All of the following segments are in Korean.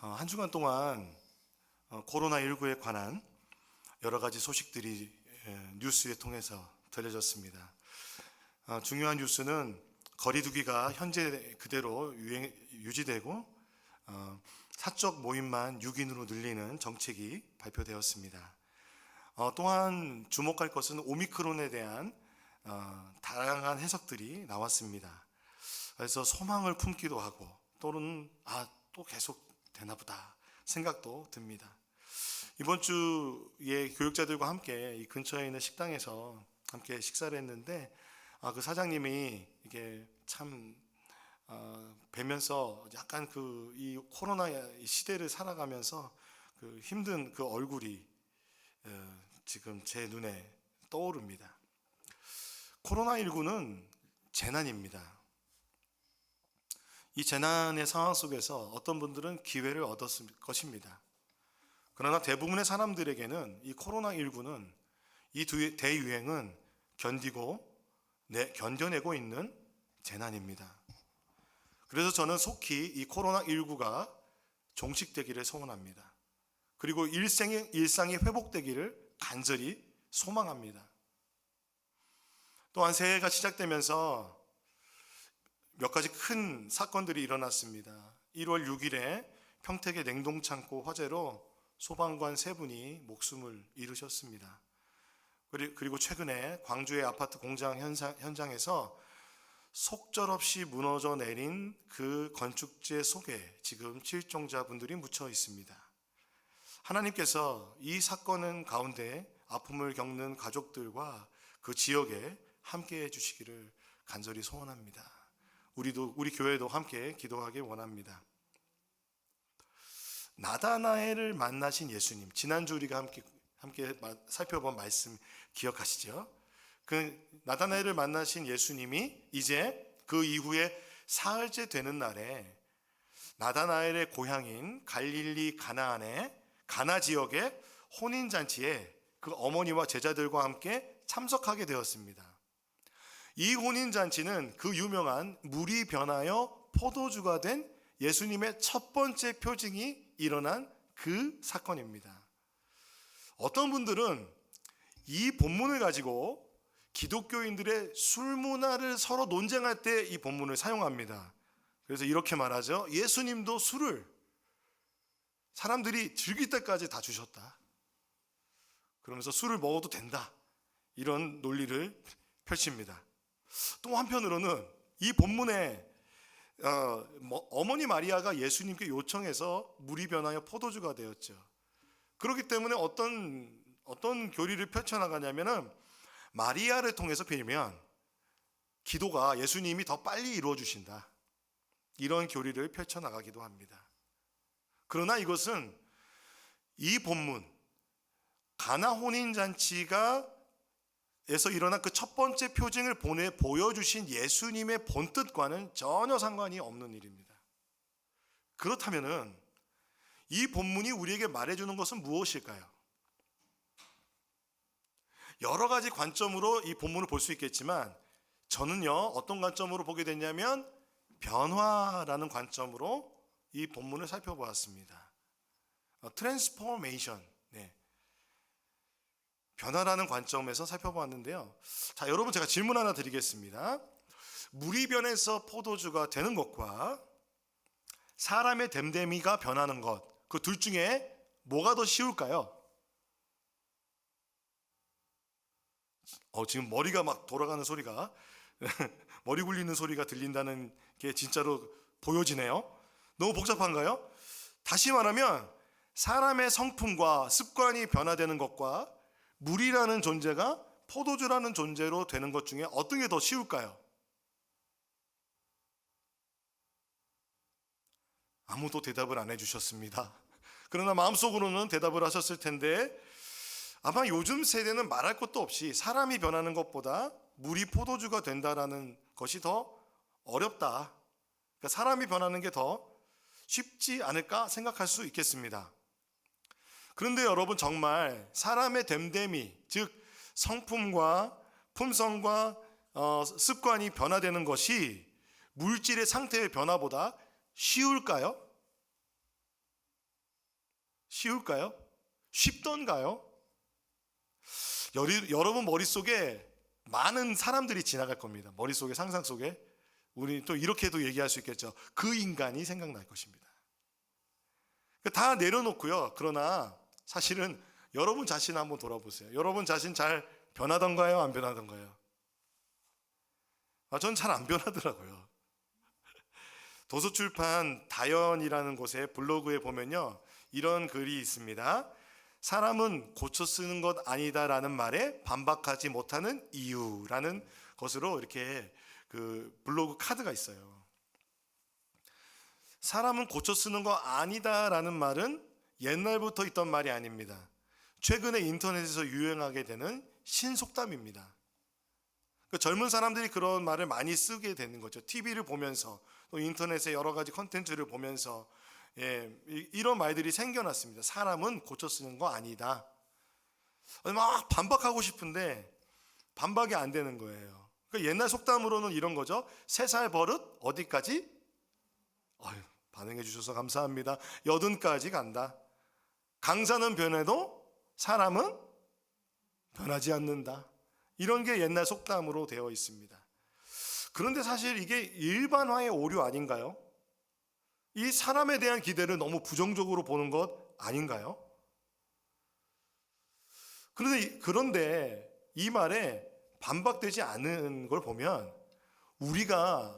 한 주간 동안 코로나19에 관한 여러 가지 소식들이 뉴스에 통해서 들려졌습니다. 중요한 뉴스는 거리두기가 현재 그대로 유지되고 사적 모임만 6인으로 늘리는 정책이 발표되었습니다. 또한 주목할 것은 오미크론에 대한 다양한 해석들이 나왔습니다. 그래서 소망을 품기도 하고 또는 또 계속 되나 보다 생각도 듭니다. 이번 주에 교육자들과 함께 이 근처에 있는 식당에서 함께 식사를 했는데 그 사장님이 이게 참 뵈면서 약간 이 코로나 시대를 살아가면서 그 힘든 그 얼굴이 지금 제 눈에 떠오릅니다. 코로나19는 재난입니다. 이 재난의 상황 속에서 어떤 분들은 기회를 얻었을 것입니다. 그러나 대부분의 사람들에게는 이 코로나19는 이 대유행은 견뎌내고 있는 재난입니다. 그래서 저는 속히 이 코로나19가 종식되기를 소원합니다. 그리고 일상이 회복되기를 간절히 소망합니다. 또한 새해가 시작되면서 몇 가지 큰 사건들이 일어났습니다. 1월 6일에 평택의 냉동창고 화재로 소방관 3분이 목숨을 잃으셨습니다. 그리고 최근에 광주의 아파트 공장 현장에서 속절없이 무너져 내린 그 건축재 속에 지금 실종자분들이 묻혀 있습니다. 하나님께서 이 사건 가운데 아픔을 겪는 가족들과 그 지역에 함께 해주시기를 간절히 소원합니다. 우리 교회도 함께 기도하길 원합니다. 나다나엘을 만나신 예수님, 지난주 우리가 함께 살펴본 말씀 기억하시죠? 그 나다나엘을 만나신 예수님이 이제 그 이후에 사흘째 되는 날에 나다나엘의 고향인 갈릴리 가나안의 가나 지역의 혼인잔치에 그 어머니와 제자들과 함께 참석하게 되었습니다. 이 혼인잔치는 그 유명한 물이 변하여 포도주가 된 예수님의 첫 번째 표징이 일어난 그 사건입니다. 어떤 분들은 이 본문을 가지고 기독교인들의 술 문화를 서로 논쟁할 때 이 본문을 사용합니다. 그래서 이렇게 말하죠. 예수님도 술을 사람들이 즐길 때까지 다 주셨다. 그러면서 술을 먹어도 된다. 이런 논리를 펼칩니다. 또 한편으로는 이 본문에 어머니 마리아가 예수님께 요청해서 물이 변하여 포도주가 되었죠. 그렇기 때문에 어떤 교리를 펼쳐나가냐면은 마리아를 통해서 빌면 기도가 예수님이 더 빨리 이루어 주신다. 이런 교리를 펼쳐나가기도 합니다. 그러나 이것은 이 본문 가나 혼인잔치가 에서 일어난 그 첫 번째 표징을 보여주신 예수님의 본뜻과는 전혀 상관이 없는 일입니다. 그렇다면은 이 본문이 우리에게 말해주는 것은 무엇일까요? 여러 가지 관점으로 이 본문을 볼 수 있겠지만 저는요 어떤 관점으로 보게 됐냐면 변화라는 관점으로 이 본문을 살펴보았습니다. 트랜스포메이션, 변화라는 관점에서 살펴보았는데요. 자, 여러분 제가 질문 하나 드리겠습니다. 물이 변해서 포도주가 되는 것과 사람의 됨됨이가 변하는 것, 그 둘 중에 뭐가 더 쉬울까요? 지금 머리가 막 돌아가는 소리가 머리 굴리는 소리가 들린다는 게 진짜로 보여지네요. 너무 복잡한가요? 다시 말하면 사람의 성품과 습관이 변화되는 것과 물이라는 존재가 포도주라는 존재로 되는 것 중에 어떤 게 더 쉬울까요? 아무도 대답을 안 해주셨습니다. 그러나 마음속으로는 대답을 하셨을 텐데 아마 요즘 세대는 말할 것도 없이 사람이 변하는 것보다 물이 포도주가 된다라는 것이 더 어렵다. 그러니까 사람이 변하는 게 더 쉽지 않을까 생각할 수 있겠습니다. 그런데 여러분 정말 사람의 됨됨이, 즉 성품과 품성과 습관이 변화되는 것이 물질의 상태의 변화보다 쉬울까요? 쉬울까요? 쉽던가요? 여러분 머릿속에 많은 사람들이 지나갈 겁니다. 머릿속에, 상상 속에. 우리 또 이렇게도 얘기할 수 있겠죠. 그 인간이 생각날 것입니다. 다 내려놓고요. 그러나 사실은 여러분 자신 한번 돌아보세요. 여러분 자신 잘 변하던가요? 안 변하던가요? 전 잘 안 변하더라고요. 도서출판 다연이라는 곳에 블로그에 보면요, 이런 글이 있습니다. 사람은 고쳐 쓰는 것 아니다라는 말에 반박하지 못하는 이유라는 것으로 이렇게 그 블로그 카드가 있어요. 사람은 고쳐 쓰는 거 아니다라는 말은 옛날부터 있던 말이 아닙니다. 최근에 인터넷에서 유행하게 되는 신속담입니다. 젊은 사람들이 그런 말을 많이 쓰게 되는 거죠. TV를 보면서 또 인터넷에 여러 가지 컨텐츠를 보면서 이런 말들이 생겨났습니다. 사람은 고쳐 쓰는 거 아니다. 막 반박하고 싶은데 반박이 안 되는 거예요. 그러니까 옛날 속담으로는 이런 거죠. 3살 버릇 어디까지? 반응해 주셔서 감사합니다. 80까지 간다. 강사는 변해도 사람은 변하지 않는다. 이런 게 옛날 속담으로 되어 있습니다. 그런데 사실 이게 일반화의 오류 아닌가요? 이 사람에 대한 기대를 너무 부정적으로 보는 것 아닌가요? 그런데 이 말에 반박되지 않는 걸 보면 우리가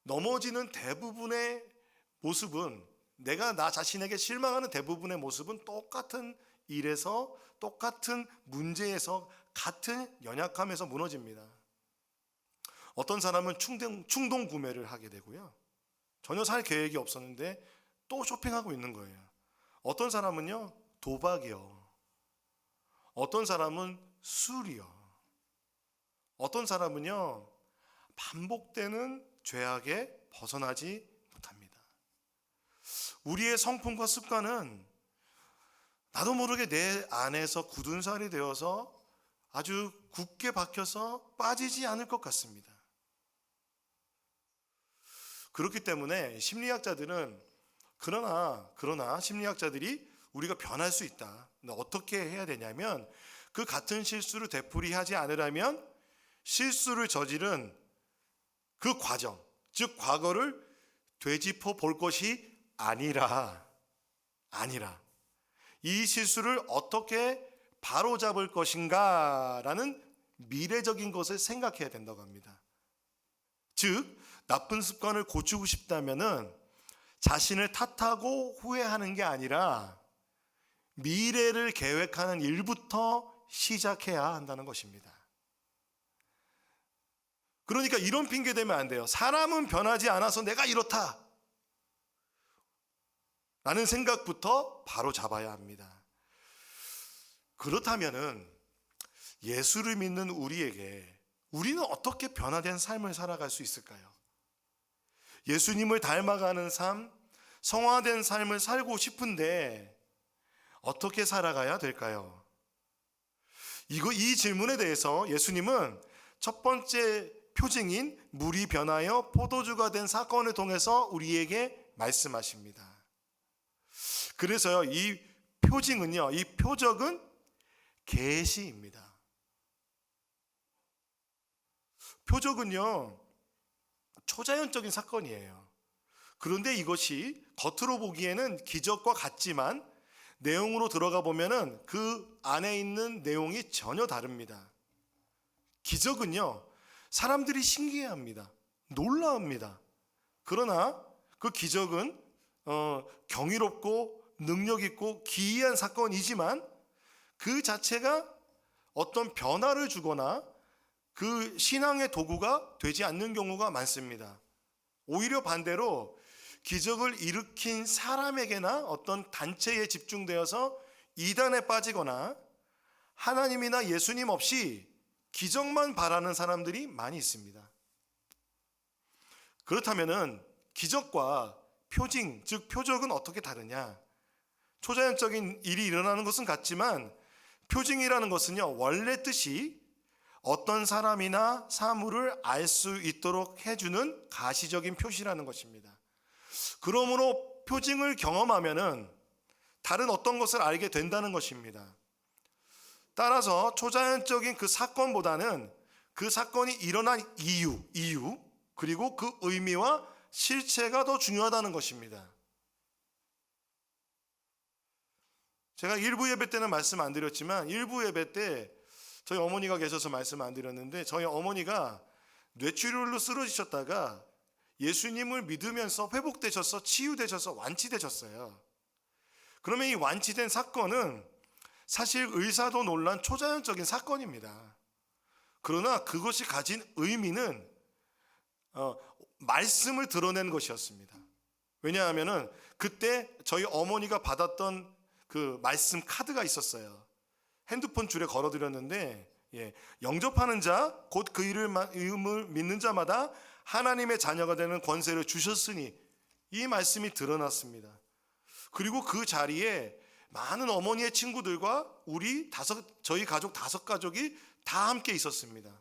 넘어지는 대부분의 모습은, 내가 나 자신에게 실망하는 대부분의 모습은 똑같은 일에서, 똑같은 문제에서, 같은 연약함에서 무너집니다. 어떤 사람은 충동 구매를 하게 되고요. 전혀 살 계획이 없었는데 또 쇼핑하고 있는 거예요. 어떤 사람은요, 도박이요. 어떤 사람은 술이요. 어떤 사람은요, 반복되는 죄악에 벗어나지 못합니다. 우리의 성품과 습관은 나도 모르게 내 안에서 굳은 살이 되어서 아주 굳게 박혀서 빠지지 않을 것 같습니다. 그렇기 때문에 심리학자들은 그러나 심리학자들이 우리가 변할 수 있다. 어떻게 해야 되냐면 그 같은 실수를 되풀이하지 않으려면 실수를 저지른 그 과정, 즉 과거를 되짚어 볼 것이 아니라 이 실수를 어떻게 바로잡을 것인가라는 미래적인 것을 생각해야 된다고 합니다. 즉 나쁜 습관을 고치고 싶다면은 자신을 탓하고 후회하는 게 아니라 미래를 계획하는 일부터 시작해야 한다는 것입니다. 그러니까 이런 핑계 대면 안 돼요. 사람은 변하지 않아서 내가 이렇다 라는 생각부터 바로 잡아야 합니다. 그렇다면은 예수를 믿는 우리는 어떻게 변화된 삶을 살아갈 수 있을까요? 예수님을 닮아가는 삶, 성화된 삶을 살고 싶은데 어떻게 살아가야 될까요? 이 질문에 대해서 예수님은 첫 번째 표징인 물이 변하여 포도주가 된 사건을 통해서 우리에게 말씀하십니다. 그래서요, 이 표적은 계시입니다. 표적은요, 초자연적인 사건이에요. 그런데 이것이 겉으로 보기에는 기적과 같지만 내용으로 들어가 보면은 그 안에 있는 내용이 전혀 다릅니다. 기적은요, 사람들이 신기해합니다. 놀라웁니다. 그러나 그 기적은 경이롭고 능력 있고 기이한 사건이지만 그 자체가 어떤 변화를 주거나 그 신앙의 도구가 되지 않는 경우가 많습니다. 오히려 반대로 기적을 일으킨 사람에게나 어떤 단체에 집중되어서 이단에 빠지거나 하나님이나 예수님 없이 기적만 바라는 사람들이 많이 있습니다. 그렇다면은 기적과 표징, 즉 표적은 어떻게 다르냐? 초자연적인 일이 일어나는 것은 같지만 표징이라는 것은요, 원래 뜻이 어떤 사람이나 사물을 알 수 있도록 해주는 가시적인 표시라는 것입니다. 그러므로 표징을 경험하면은 다른 어떤 것을 알게 된다는 것입니다. 따라서 초자연적인 그 사건보다는 그 사건이 일어난 이유 그리고 그 의미와 실체가 더 중요하다는 것입니다. 제가 일부 예배 때는 말씀 안 드렸지만 일부 예배 때 저희 어머니가 계셔서 말씀 안 드렸는데, 저희 어머니가 뇌출혈로 쓰러지셨다가 예수님을 믿으면서 회복되셔서 치유되셔서 완치되셨어요. 그러면 이 완치된 사건은 사실 의사도 놀란 초자연적인 사건입니다. 그러나 그것이 가진 의미는 말씀을 드러낸 것이었습니다. 왜냐하면 그때 저희 어머니가 받았던 그 말씀 카드가 있었어요. 핸드폰 줄에 걸어드렸는데, 영접하는 자 곧 그 이름을 믿는 자마다 하나님의 자녀가 되는 권세를 주셨으니, 이 말씀이 드러났습니다. 그리고 그 자리에 많은 어머니의 친구들과 저희 가족 5가족이 다 함께 있었습니다.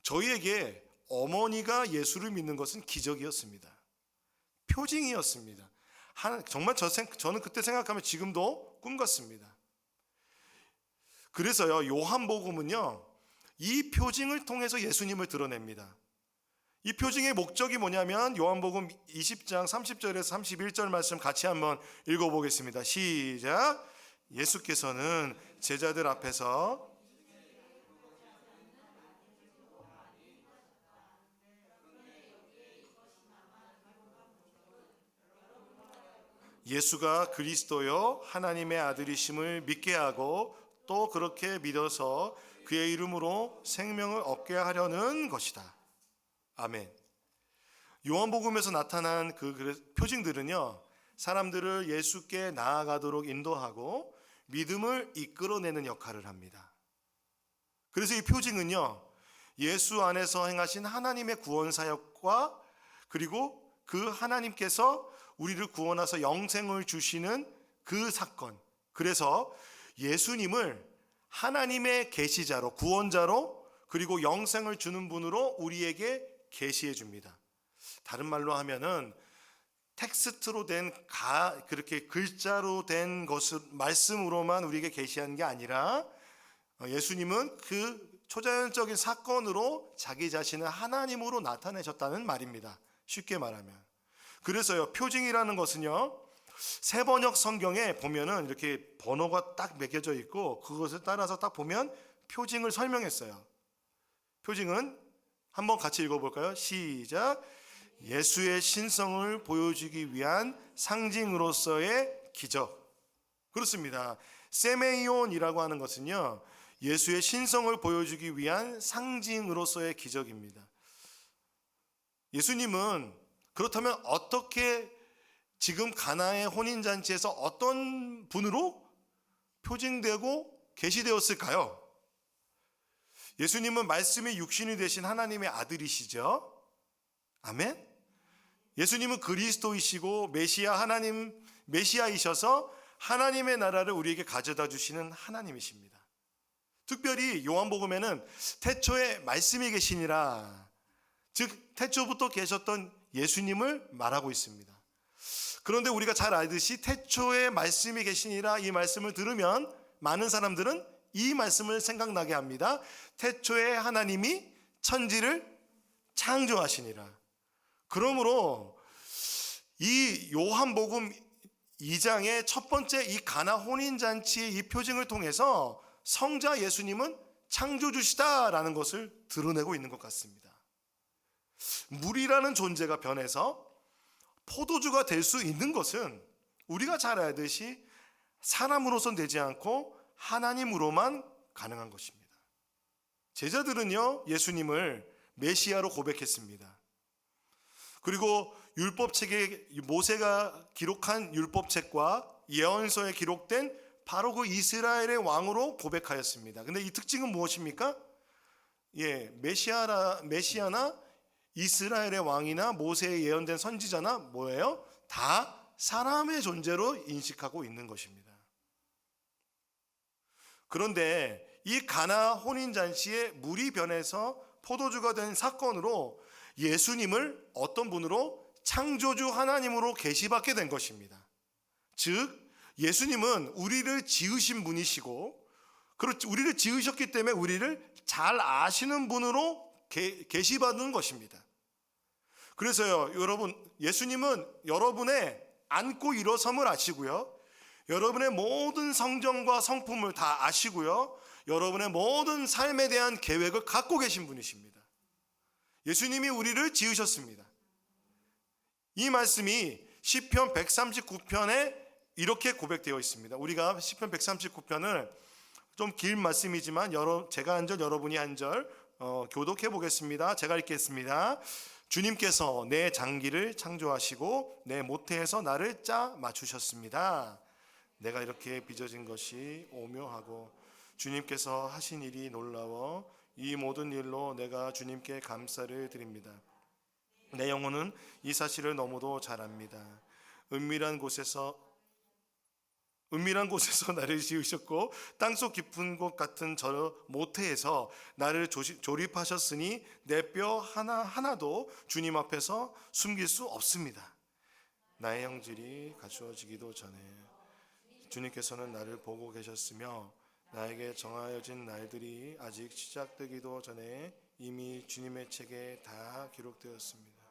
저희에게 어머니가 예수를 믿는 것은 기적이었습니다. 표징이었습니다. 정말 저는 그때 생각하면 지금도 꿈 같습니다. 그래서요, 요한복음은요, 이 표징을 통해서 예수님을 드러냅니다. 이 표징의 목적이 뭐냐면 요한복음 20장 30절에서 31절 말씀 같이 한번 읽어보겠습니다. 시작. 예수께서는 제자들 앞에서 예수가 그리스도요 하나님의 아들이심을 믿게 하고 또 그렇게 믿어서 그의 이름으로 생명을 얻게 하려는 것이다. 아멘. 요한복음에서 나타난 그 표징들은요, 사람들을 예수께 나아가도록 인도하고 믿음을 이끌어내는 역할을 합니다. 그래서 이 표징은요, 예수 안에서 행하신 하나님의 구원 사역과 그리고 그 하나님께서 우리를 구원하셔서 영생을 주시는 그 사건, 그래서 예수님을 하나님의 계시자로, 구원자로, 그리고 영생을 주는 분으로 우리에게 계시해 줍니다. 다른 말로 하면은 텍스트로 된 그렇게 글자로 된 것을 말씀으로만 우리에게 계시하는 게 아니라, 예수님은 그 초자연적인 사건으로 자기 자신을 하나님으로 나타내셨다는 말입니다. 쉽게 말하면. 그래서요, 표징이라는 것은요, 세번역 성경에 보면은 이렇게 번호가 딱 매겨져 있고 그것을 따라서 딱 보면 표징을 설명했어요. 표징은 한번 같이 읽어볼까요? 시작. 예수의 신성을 보여주기 위한 상징으로서의 기적. 그렇습니다. 세메이온이라고 하는 것은요, 예수의 신성을 보여주기 위한 상징으로서의 기적입니다. 예수님은 그렇다면 어떻게 지금 가나의 혼인잔치에서 어떤 분으로 표징되고 계시되었을까요? 예수님은 말씀이 육신이 되신 하나님의 아들이시죠. 아멘. 예수님은 그리스도이시고 메시아이셔서 하나님의 나라를 우리에게 가져다 주시는 하나님이십니다. 특별히 요한복음에는 태초에 말씀이 계시니라, 즉 태초부터 계셨던 예수님을 말하고 있습니다. 그런데 우리가 잘 알듯이 태초에 말씀이 계시니라, 이 말씀을 들으면 많은 사람들은 이 말씀을 생각나게 합니다. 태초에 하나님이 천지를 창조하시니라. 그러므로 이 요한복음 2장의 첫 번째 이 가나 혼인잔치의 이 표징을 통해서 성자 예수님은 창조주시다라는 것을 드러내고 있는 것 같습니다. 물이라는 존재가 변해서 포도주가 될 수 있는 것은 우리가 잘 알듯이 사람으로선 되지 않고 하나님으로만 가능한 것입니다. 제자들은요, 예수님을 메시아로 고백했습니다. 그리고 율법책에 모세가 기록한 율법책과 예언서에 기록된 바로 그 이스라엘의 왕으로 고백하였습니다. 근데 이 특징은 무엇입니까? 메시아나 이스라엘의 왕이나 모세에 예언된 선지자나 뭐예요? 다 사람의 존재로 인식하고 있는 것입니다. 그런데 이 가나 혼인잔치에 물이 변해서 포도주가 된 사건으로 예수님을 어떤 분으로? 창조주 하나님으로 계시받게 된 것입니다. 즉 예수님은 우리를 지으신 분이시고, 그렇지, 우리를 지으셨기 때문에 우리를 잘 아시는 분으로 계시받는 것입니다. 그래서요, 여러분, 예수님은 여러분의 앉고 일어섬을 아시고요, 여러분의 모든 성정과 성품을 다 아시고요, 여러분의 모든 삶에 대한 계획을 갖고 계신 분이십니다. 예수님이 우리를 지으셨습니다. 이 말씀이 시편 139편에 이렇게 고백되어 있습니다. 우리가 시편 139편을 좀 긴 말씀이지만 제가 한 절 여러분이 한 절 교독해 보겠습니다. 제가 읽겠습니다. 주님께서 내 장기를 창조하시고 내 모태에서 나를 짜 맞추셨습니다. 내가 이렇게 빚어진 것이 오묘하고 주님께서 하신 일이 놀라워 이 모든 일로 내가 주님께 감사를 드립니다. 내 영혼은 이 사실을 너무도 잘 압니다. 은밀한 곳에서 나를 지으셨고 땅속 깊은 곳 같은 저 모태에서 나를 조립하셨으니 내 뼈 하나도 주님 앞에서 숨길 수 없습니다. 나의 형질이 갖추어지기도 전에 주님께서는 나를 보고 계셨으며 나에게 정하여진 날들이 아직 시작되기도 전에 이미 주님의 책에 다 기록되었습니다.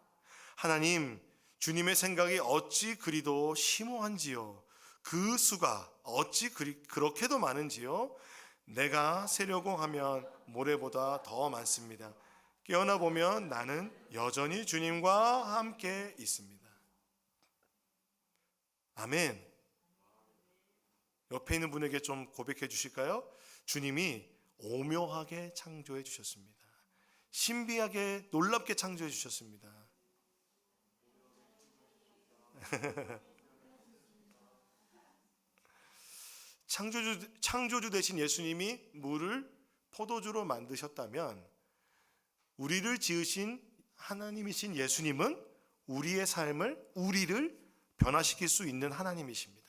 하나님, 주님의 생각이 어찌 그리도 심오한지요, 그 수가 어찌 그렇게도 많은지요. 내가 세려고 하면 모래보다 더 많습니다. 깨어나 보면 나는 여전히 주님과 함께 있습니다. 아멘. 옆에 있는 분에게 좀 고백해 주실까요? 주님이 오묘하게 창조해 주셨습니다. 신비하게 놀랍게 창조해 주셨습니다. 창조주 되신 예수님이 물을 포도주로 만드셨다면 우리를 지으신 하나님이신 예수님은 우리를 변화시킬 수 있는 하나님이십니다.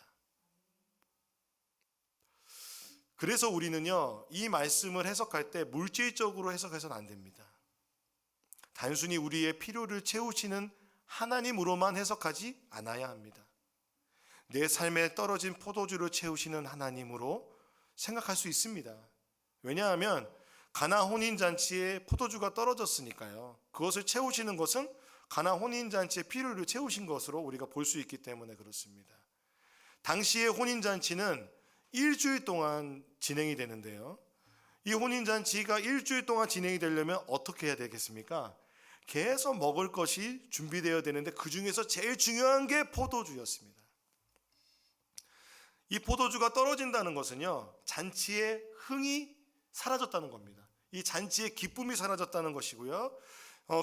그래서 우리는요, 이 말씀을 해석할 때 물질적으로 해석해서는 안 됩니다. 단순히 우리의 필요를 채우시는 하나님으로만 해석하지 않아야 합니다. 내 삶에 떨어진 포도주를 채우시는 하나님으로 생각할 수 있습니다. 왜냐하면 가나 혼인잔치에 포도주가 떨어졌으니까요. 그것을 채우시는 것은 가나 혼인잔치의 필요를 채우신 것으로 우리가 볼 수 있기 때문에 그렇습니다. 당시의 혼인잔치는 일주일 동안 진행이 되는데요, 이 혼인잔치가 일주일 동안 진행이 되려면 어떻게 해야 되겠습니까? 계속 먹을 것이 준비되어야 되는데 그 중에서 제일 중요한 게 포도주였습니다. 이 포도주가 떨어진다는 것은요, 잔치의 흥이 사라졌다는 겁니다. 이 잔치의 기쁨이 사라졌다는 것이고요,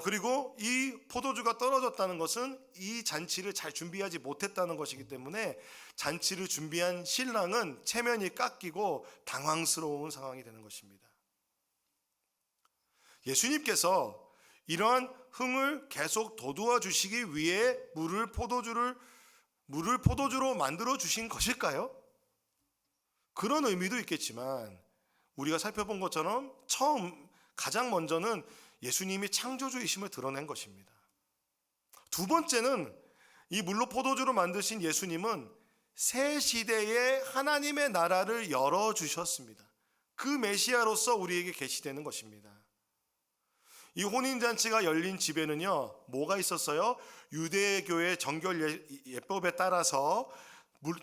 그리고 이 포도주가 떨어졌다는 것은 이 잔치를 잘 준비하지 못했다는 것이기 때문에 잔치를 준비한 신랑은 체면이 깎이고 당황스러운 상황이 되는 것입니다. 예수님께서 이러한 흥을 계속 돋우어 주시기 위해 물을 포도주로 만들어 주신 것일까요? 그런 의미도 있겠지만 우리가 살펴본 것처럼 가장 먼저는 예수님이 창조주이심을 드러낸 것입니다. 두 번째는 이 물로 포도주로 만드신 예수님은 새 시대에 하나님의 나라를 열어주셨습니다. 그 메시아로서 우리에게 계시되는 것입니다. 이 혼인잔치가 열린 집에는요, 뭐가 있었어요? 유대교의 정결 예법에 따라서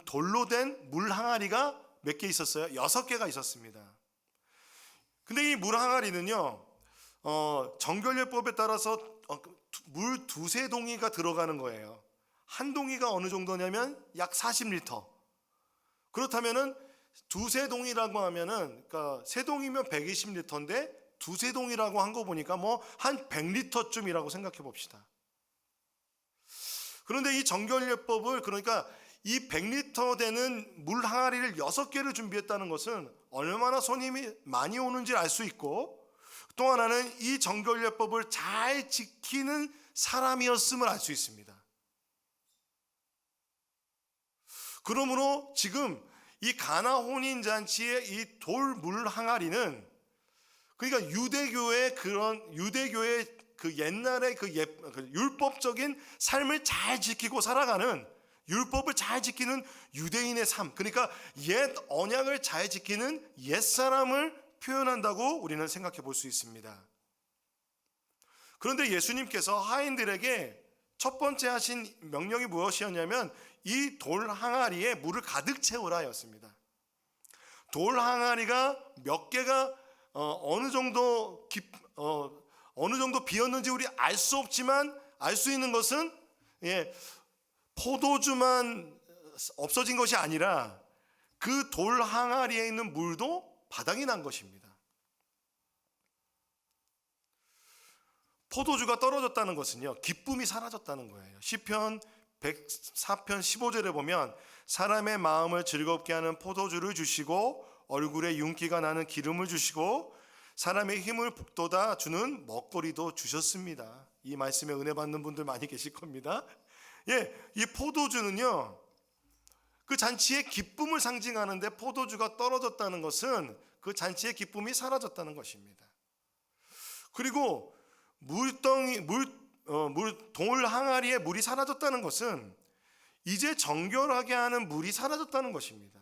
돌로 된 물 항아리가 몇 개 있었어요? 6개가 있었습니다. 근데 이 물 항아리는요, 정결예법에 따라서 물 2-3동이가 들어가는 거예요. 한 동이가 어느 정도냐면 약 40리터. 그렇다면은 2-3동이라고 하면은, 그러니까 3동이면 120리터인데 2-3동이라고 한 거 보니까 뭐 한 100리터쯤이라고 생각해 봅시다. 그런데 이 정결예법을, 그러니까 이 100리터 되는 물 항아리를 6개를 준비했다는 것은 얼마나 손님이 많이 오는지 알 수 있고, 또 하나는 이 정결예법을 잘 지키는 사람이었음을 알 수 있습니다. 그러므로 지금 이 가나 혼인잔치의 이 돌 물 항아리는, 그러니까 유대교의 그 옛날의 그 율법적인 삶을 잘 지키고 살아가는 율법을 잘 지키는 유대인의 삶, 그러니까 옛 언약을 잘 지키는 옛사람을 표현한다고 우리는 생각해 볼 수 있습니다. 그런데 예수님께서 하인들에게 첫 번째 하신 명령이 무엇이었냐면 이 돌 항아리에 물을 가득 채우라 였습니다. 돌 항아리가 몇 개가 어느 정도 비었는지 우리 알 수 없지만 알 수 있는 것은 포도주만 없어진 것이 아니라 그 돌 항아리에 있는 물도 바닥이 난 것입니다. 포도주가 떨어졌다는 것은요, 기쁨이 사라졌다는 거예요. 시편 104편 15절에 보면 사람의 마음을 즐겁게 하는 포도주를 주시고 얼굴에 윤기가 나는 기름을 주시고 사람의 힘을 북돋아 주는 먹거리도 주셨습니다. 이 말씀에 은혜 받는 분들 많이 계실 겁니다. 이 포도주는요, 그 잔치의 기쁨을 상징하는데 포도주가 떨어졌다는 것은 그 잔치의 기쁨이 사라졌다는 것입니다. 그리고 돌 항아리에 물이 사라졌다는 것은 이제 정결하게 하는 물이 사라졌다는 것입니다.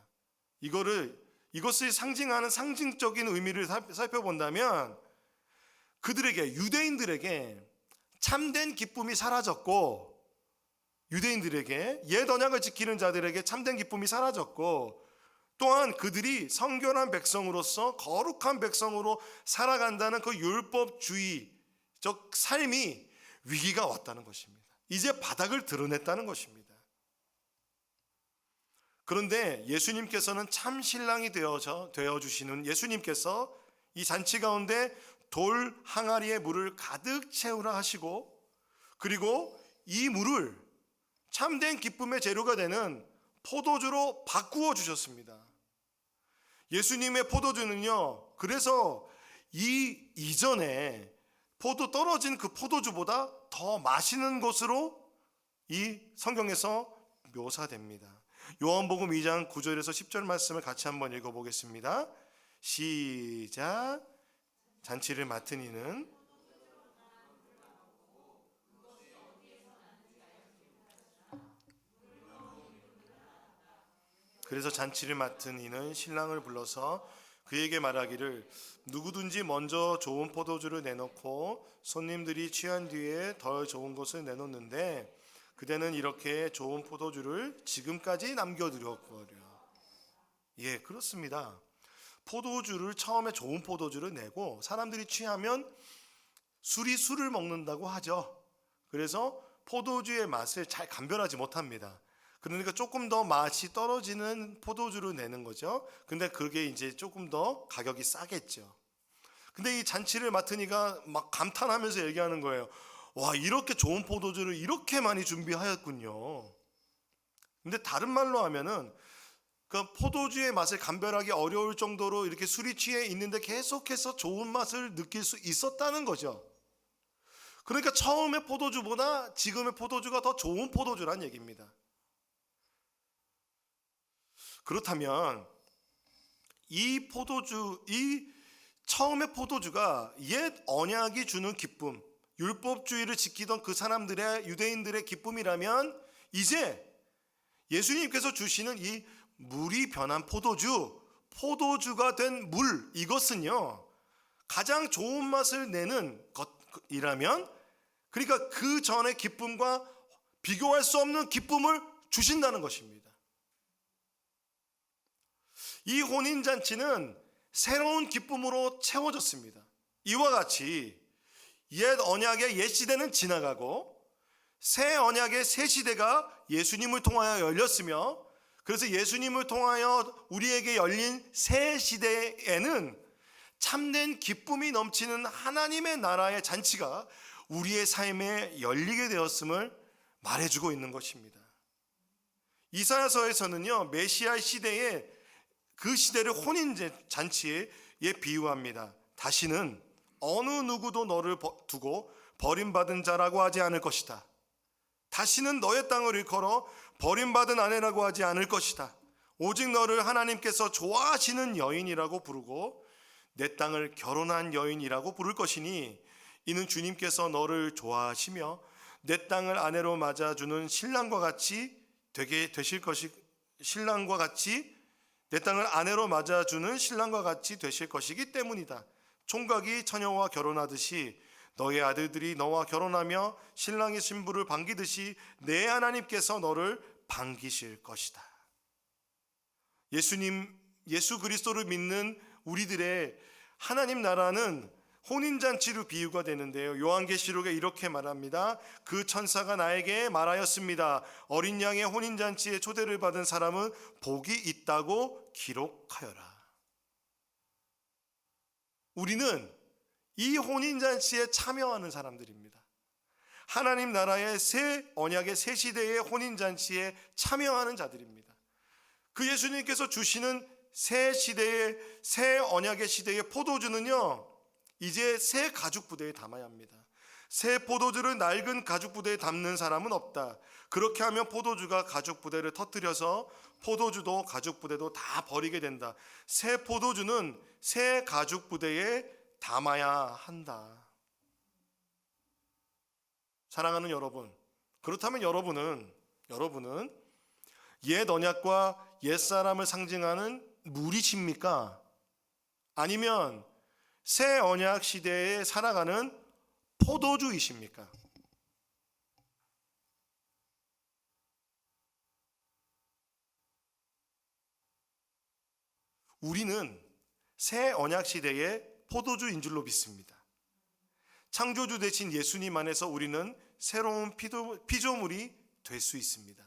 이것을 상징하는 상징적인 의미를 살펴본다면 그들에게, 유대인들에게 참된 기쁨이 사라졌고, 유대인들에게, 옛 언약을 지키는 자들에게 참된 기쁨이 사라졌고, 또한 그들이 성결한 백성으로서 거룩한 백성으로 살아간다는 그 율법주의적 삶이 위기가 왔다는 것입니다. 이제 바닥을 드러냈다는 것입니다. 그런데 예수님께서는 참 신랑이 되어주시는 예수님께서 이 잔치 가운데 돌 항아리에 물을 가득 채우라 하시고, 그리고 이 물을 참된 기쁨의 재료가 되는 포도주로 바꾸어 주셨습니다. 예수님의 포도주는요, 그래서 이전에 떨어진 그 포도주보다 더 마시는 것으로 이 성경에서 묘사됩니다. 요한복음 2장 9절에서 10절 말씀을 같이 한번 읽어보겠습니다. 시작. 잔치를 맡은 이는 그래서 잔치를 맡은 이는 신랑을 불러서 그에게 말하기를 누구든지 먼저 좋은 포도주를 내놓고 손님들이 취한 뒤에 덜 좋은 것을 내놓는데 그대는 이렇게 좋은 포도주를 지금까지 남겨두었거려. 그렇습니다. 포도주를 처음에 좋은 포도주를 내고 사람들이 취하면 술을 먹는다고 하죠. 그래서 포도주의 맛을 잘 감별하지 못합니다. 그러니까 조금 더 맛이 떨어지는 포도주를 내는 거죠. 근데 그게 이제 조금 더 가격이 싸겠죠. 근데 이 잔치를 맡은 이가 막 감탄하면서 얘기하는 거예요. 와, 이렇게 좋은 포도주를 이렇게 많이 준비하였군요. 근데 다른 말로 하면은 그 포도주의 맛을 감별하기 어려울 정도로 이렇게 술이 취해 있는데 계속해서 좋은 맛을 느낄 수 있었다는 거죠. 그러니까 처음의 포도주보다 지금의 포도주가 더 좋은 포도주란 얘기입니다. 그렇다면 이 처음의 포도주가 옛 언약이 주는 기쁨, 율법주의를 지키던 그 사람들의, 유대인들의 기쁨이라면 이제 예수님께서 주시는 이 물이 변한 포도주가 된 물, 이것은요 가장 좋은 맛을 내는 것이라면, 그러니까 그 전의 기쁨과 비교할 수 없는 기쁨을 주신다는 것입니다. 이 혼인잔치는 새로운 기쁨으로 채워졌습니다. 이와 같이 옛 언약의 옛 시대는 지나가고 새 언약의 새 시대가 예수님을 통하여 열렸으며, 그래서 예수님을 통하여 우리에게 열린 새 시대에는 참된 기쁨이 넘치는 하나님의 나라의 잔치가 우리의 삶에 열리게 되었음을 말해주고 있는 것입니다. 이사야서에서는요, 메시아 시대에 그 시대를 혼인잔치에 비유합니다. 다시는 어느 누구도 너를 두고 버림받은 자라고 하지 않을 것이다. 다시는 너의 땅을 일컬어 버림받은 아내라고 하지 않을 것이다. 오직 너를 하나님께서 좋아하시는 여인이라고 부르고 내 땅을 결혼한 여인이라고 부를 것이니 이는 주님께서 너를 좋아하시며 내 땅을 아내로 맞아주는 신랑과 같이 되게 되실 것이 신랑과 같이 내 땅을 아내로 맞아주는 신랑과 같이 되실 것이기 때문이다. 총각이 처녀와 결혼하듯이 너의 아들들이 너와 결혼하며 신랑의 신부를 반기듯이 내 하나님께서 너를 반기실 것이다. 예수 그리스도를 믿는 우리들의 하나님 나라는 혼인잔치로 비유가 되는데요. 요한계시록에 이렇게 말합니다. 그 천사가 나에게 말하였습니다. 어린 양의 혼인잔치에 초대를 받은 사람은 복이 있다고 기록하여라. 우리는 이 혼인잔치에 참여하는 사람들입니다. 하나님 나라의 새 언약의 새 시대의 혼인잔치에 참여하는 자들입니다. 그 예수님께서 주시는 새 시대의 새 언약의 시대의 포도주는요, 이제 새 가죽 부대에 담아야 합니다. 새 포도주를 낡은 가죽 부대에 담는 사람은 없다. 그렇게 하면 포도주가 가죽 부대를 터뜨려서 포도주도 가죽 부대도 다 버리게 된다. 새 포도주는 새 가죽 부대에 담아야 한다. 사랑하는 여러분, 그렇다면 여러분은 옛 언약과 옛 사람을 상징하는 물이십니까? 아니면 새 언약 시대에 살아가는 포도주이십니까? 우리는 새 언약 시대의 포도주인 줄로 믿습니다. 창조주 되신 예수님 안에서 우리는 새로운 피조물이 될 수 있습니다.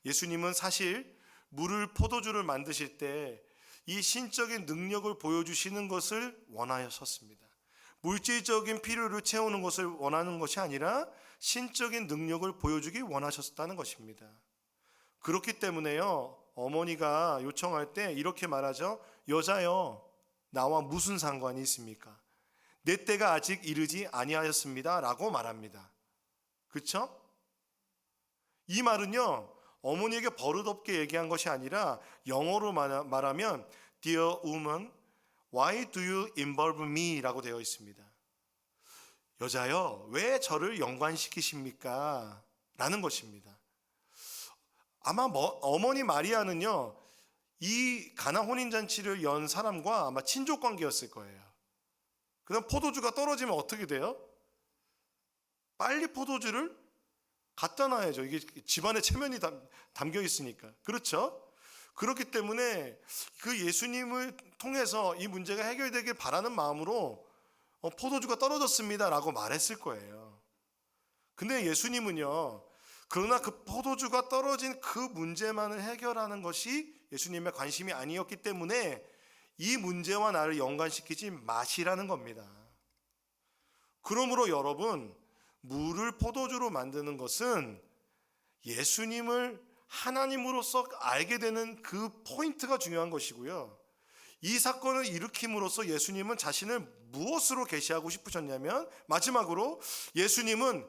예수님은 사실 물을 포도주를 만드실 때 이 신적인 능력을 보여주시는 것을 원하셨습니다. 물질적인 필요를 채우는 것을 원하는 것이 아니라 신적인 능력을 보여주기 원하셨다는 것입니다. 그렇기 때문에요, 어머니가 요청할 때 이렇게 말하죠. 여자여, 나와 무슨 상관이 있습니까? 내 때가 아직 이르지 아니하였습니다 라고 말합니다. 그렇죠? 이 말은요, 어머니에게 버릇없게 얘기한 것이 아니라 영어로 말하면 Dear woman, why do you involve me? 라고 되어 있습니다. 여자여, 왜 저를 연관시키십니까? 라는 것입니다. 아마 어머니 마리아는요, 이 가나 혼인잔치를 연 사람과 아마 친족 관계였을 거예요. 그다음 포도주가 떨어지면 어떻게 돼요? 빨리 포도주를 갖다 놔야죠. 이게 집안에 체면이 담겨 있으니까. 그렇죠? 그렇기 때문에 그 예수님을 통해서 이 문제가 해결되길 바라는 마음으로 포도주가 떨어졌습니다 라고 말했을 거예요. 근데 예수님은요, 그러나 그 포도주가 떨어진 그 문제만을 해결하는 것이 예수님의 관심이 아니었기 때문에 이 문제와 나를 연관시키지 마시라는 겁니다. 그러므로 여러분, 물을 포도주로 만드는 것은 예수님을 하나님으로서 알게 되는 그 포인트가 중요한 것이고요. 이 사건을 일으킴으로써 예수님은 자신을 무엇으로 계시하고 싶으셨냐면, 마지막으로 예수님은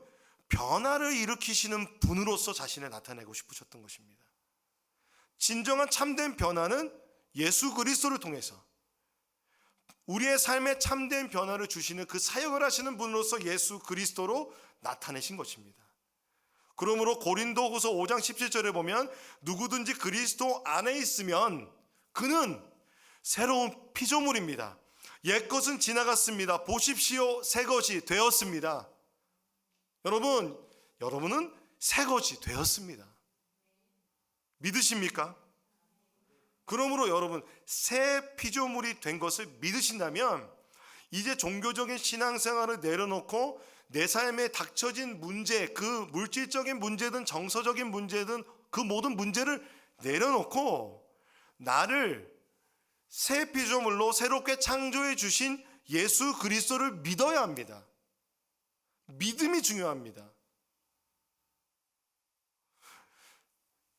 변화를 일으키시는 분으로서 자신을 나타내고 싶으셨던 것입니다. 진정한 참된 변화는 예수 그리스도를 통해서 우리의 삶에 참된 변화를 주시는 그 사역을 하시는 분으로서 예수 그리스도로 나타내신 것입니다. 그러므로 고린도후서 5장 17절에 보면 누구든지 그리스도 안에 있으면 그는 새로운 피조물입니다. 옛것은 지나갔습니다. 보십시오, 새 것이 되었습니다. 여러분은 새 것이 되었습니다. 믿으십니까? 그러므로 여러분, 새 피조물이 된 것을 믿으신다면 이제 종교적인 신앙생활을 내려놓고 내 삶에 닥쳐진 문제, 그 물질적인 문제든 정서적인 문제든 그 모든 문제를 내려놓고 나를 새 피조물로 새롭게 창조해 주신 예수 그리스도를 믿어야 합니다. 믿음이 중요합니다.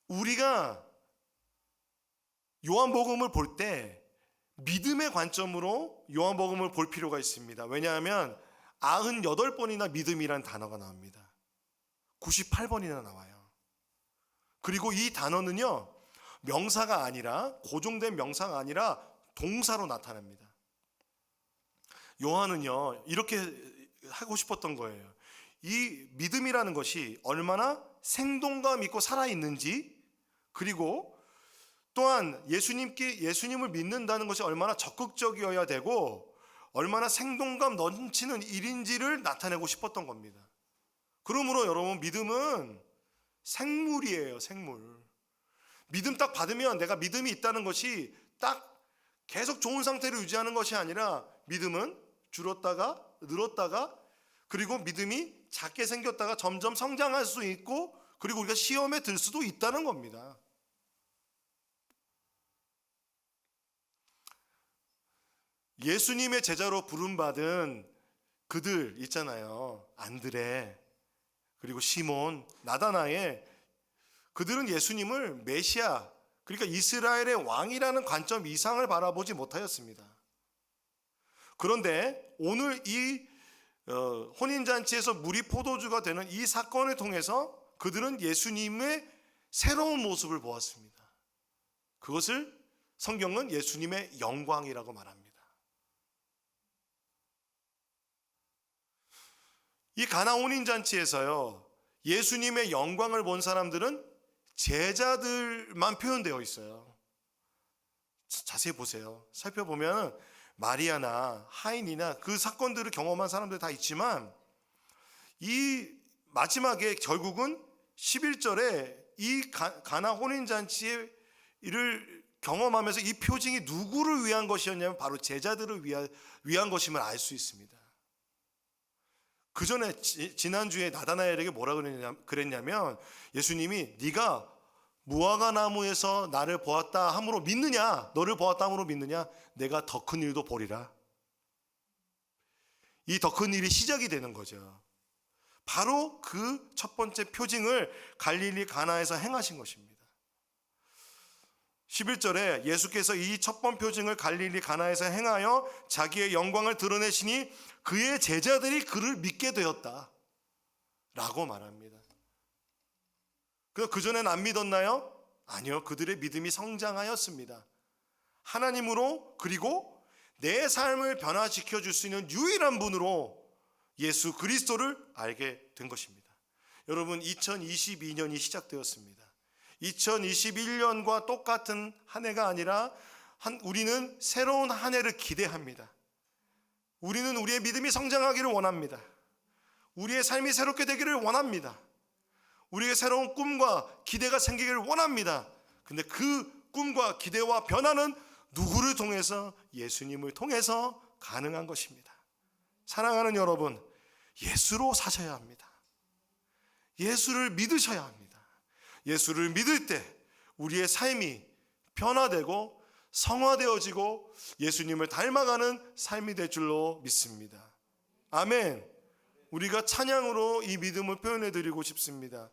우리가 요한복음을 볼 때 믿음의 관점으로 요한복음을 볼 필요가 있습니다. 왜냐하면 98번이나 믿음이란 단어가 나옵니다. 98번이나 나와요. 그리고 이 단어는요, 명사가 아니라, 고정된 명사가 아니라 동사로 나타납니다. 요한은요, 이렇게 하고 싶었던 거예요. 이 믿음이라는 것이 얼마나 생동감 있고 살아있는지, 그리고 또한 예수님을 믿는다는 것이 얼마나 적극적이어야 되고 얼마나 생동감 넘치는 일인지를 나타내고 싶었던 겁니다. 그러므로 여러분, 믿음은 생물이에요. 생물. 믿음 딱 받으면 내가 믿음이 있다는 것이 딱 계속 좋은 상태를 유지하는 것이 아니라, 믿음은 줄었다가 늘었다가, 그리고 믿음이 작게 생겼다가 점점 성장할 수 있고, 그리고 우리가 시험에 들 수도 있다는 겁니다. 예수님의 제자로 부름받은 그들 있잖아요. 안드레, 그리고 시몬, 나다나엘. 그들은 예수님을 메시아, 그러니까 이스라엘의 왕이라는 관점 이상을 바라보지 못하였습니다. 그런데 오늘 이 혼인잔치에서 물이 포도주가 되는 이 사건을 통해서 그들은 예수님의 새로운 모습을 보았습니다. 그것을 성경은 예수님의 영광이라고 말합니다. 이 가나 혼인잔치에서요, 예수님의 영광을 본 사람들은 제자들만 표현되어 있어요. 자세히 보세요. 살펴보면 마리아나 하인이나 그 사건들을 경험한 사람들 다 있지만, 이 마지막에 결국은 11절에 이 가나 혼인잔치를 경험하면서 이 표징이 누구를 위한 것이었냐면 바로 제자들을 위한 것임을 알 수 있습니다. 그 전에 지난주에 나다나엘에게 뭐라 그랬냐면, 예수님이 네가 무화과 나무에서 나를 보았다 함으로 믿느냐, 너를 보았다 함으로 믿느냐, 내가 더 큰 일도 보리라. 이 더 큰 일이 시작이 되는 거죠. 바로 그 첫 번째 표징을 갈릴리 가나에서 행하신 것입니다. 11절에 예수께서 이 첫 번 표징을 갈릴리 가나에서 행하여 자기의 영광을 드러내시니 그의 제자들이 그를 믿게 되었다 라고 말합니다. 그 전엔 안 믿었나요? 아니요, 그들의 믿음이 성장하였습니다. 하나님으로, 그리고 내 삶을 변화시켜 줄 수 있는 유일한 분으로 예수 그리스도를 알게 된 것입니다. 여러분, 2022년이 시작되었습니다. 2021년과 똑같은 한 해가 아니라 우리는 새로운 한 해를 기대합니다. 우리는 우리의 믿음이 성장하기를 원합니다. 우리의 삶이 새롭게 되기를 원합니다. 우리의 새로운 꿈과 기대가 생기기를 원합니다. 근데 그 꿈과 기대와 변화는 누구를 통해서? 예수님을 통해서 가능한 것입니다. 사랑하는 여러분, 예수로 사셔야 합니다. 예수를 믿으셔야 합니다. 예수를 믿을 때 우리의 삶이 변화되고 성화되어지고 예수님을 닮아가는 삶이 될 줄로 믿습니다. 아멘. 우리가 찬양으로 이 믿음을 표현해 드리고 싶습니다.